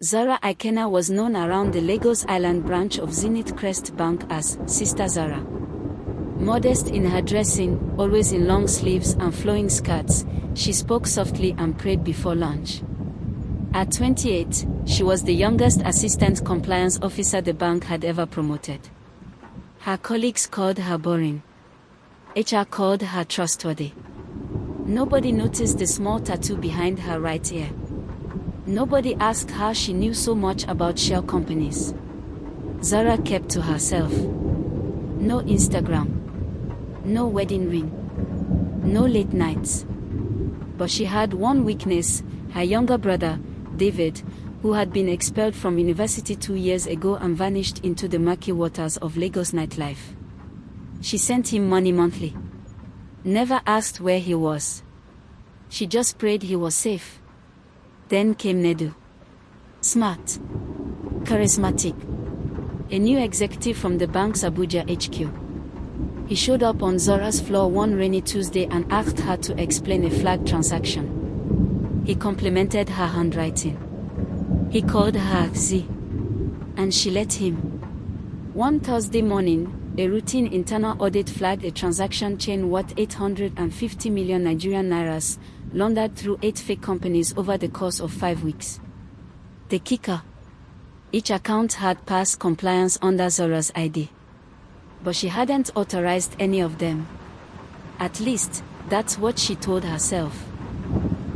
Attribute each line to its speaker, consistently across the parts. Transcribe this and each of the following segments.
Speaker 1: Zara Ikena was known around the Lagos Island branch of Zenith Crest Bank as Sister Zara. Modest in her dressing, always in long sleeves and flowing skirts, she spoke softly and prayed before lunch. At 28, she was the youngest assistant compliance officer the bank had ever promoted. Her colleagues called her boring. HR called her trustworthy. Nobody noticed the small tattoo behind her right ear. Nobody asked how she knew so much about shell companies. Zara kept to herself. No Instagram. No wedding ring. No late nights. But she had one weakness: her younger brother, David, who had been expelled from university 2 years ago and vanished into the murky waters of Lagos nightlife. She sent him money monthly. Never asked where he was. She just prayed he was safe. Then came Nedu. Smart. Charismatic. A new executive from the bank's Abuja HQ. He showed up on Zara's floor one rainy Tuesday and asked her to explain a flag transaction. He complimented her handwriting. He called her Z. And she let him. One Thursday morning, a routine internal audit flagged a transaction chain worth 850 million Nigerian nairas, laundered through 8 fake companies over the course of 5 weeks. The kicker: each account had passed compliance under Zara's ID. But she hadn't authorized any of them. At least, that's what she told herself.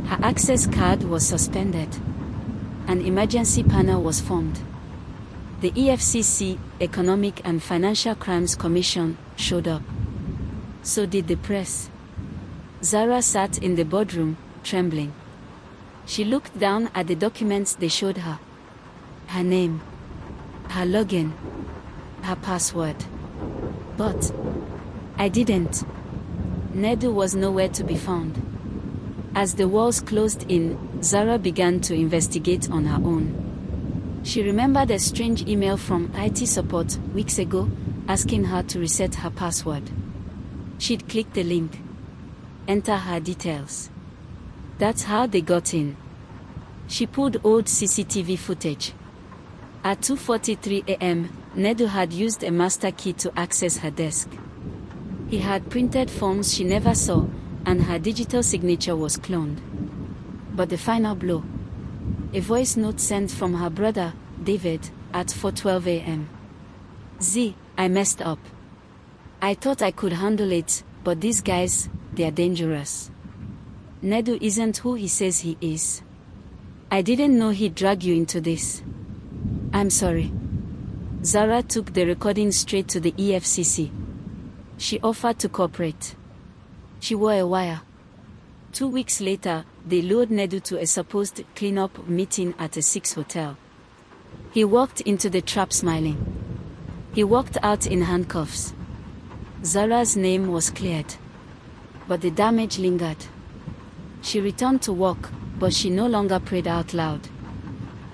Speaker 1: Her access card was suspended. An emergency panel was formed. The EFCC, Economic and Financial Crimes Commission, showed up. So did the press. Zara sat in the boardroom, trembling. She looked down at the documents they showed her. Her name, her login, her password. But I didn't. Nedu was nowhere to be found. As the walls closed in, Zara began to investigate on her own. She remembered a strange email from IT support weeks ago, asking her to reset her password. She'd clicked the link. Enter her details. That's how they got in. She pulled old CCTV footage. At 2:43 a.m., Nedu had used a master key to access her desk. He had printed forms she never saw, and her digital signature was cloned. But the final blow: a voice note sent from her brother, David, at 4:12 a.m. Z, I messed up. I thought I could handle it, but these guys, they're dangerous. Nedu isn't who he says he is. I didn't know he'd drag you into this. I'm sorry. Zara took the recording straight to the EFCC. She offered to cooperate. She wore a wire. 2 weeks later, they lured Nedu to a supposed cleanup meeting at a 6 hotel. He walked into the trap smiling. He walked out in handcuffs. Zara's name was cleared. But the damage lingered. She returned to work, but she no longer prayed out loud.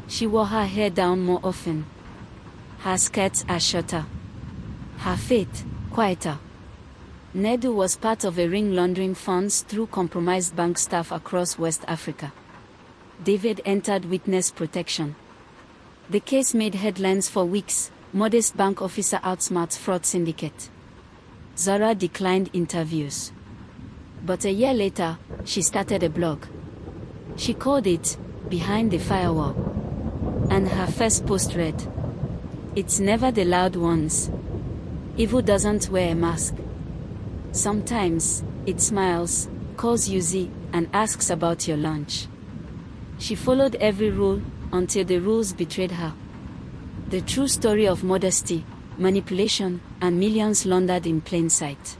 Speaker 1: She wore her hair down more often. Her skirts are shorter. Her faith, quieter. Nedu was part of a ring laundering funds through compromised bank staff across West Africa. David entered witness protection. The case made headlines for weeks. Modest bank officer outsmarts fraud syndicate. Zara declined interviews. But a year later, she started a blog. She called it Behind the Firewall. And her first post read, "It's never the loud ones. Evil doesn't wear a mask. Sometimes, it smiles, calls you Z, and asks about your lunch." She followed every rule, until the rules betrayed her. The true story of modesty, manipulation, and millions laundered in plain sight.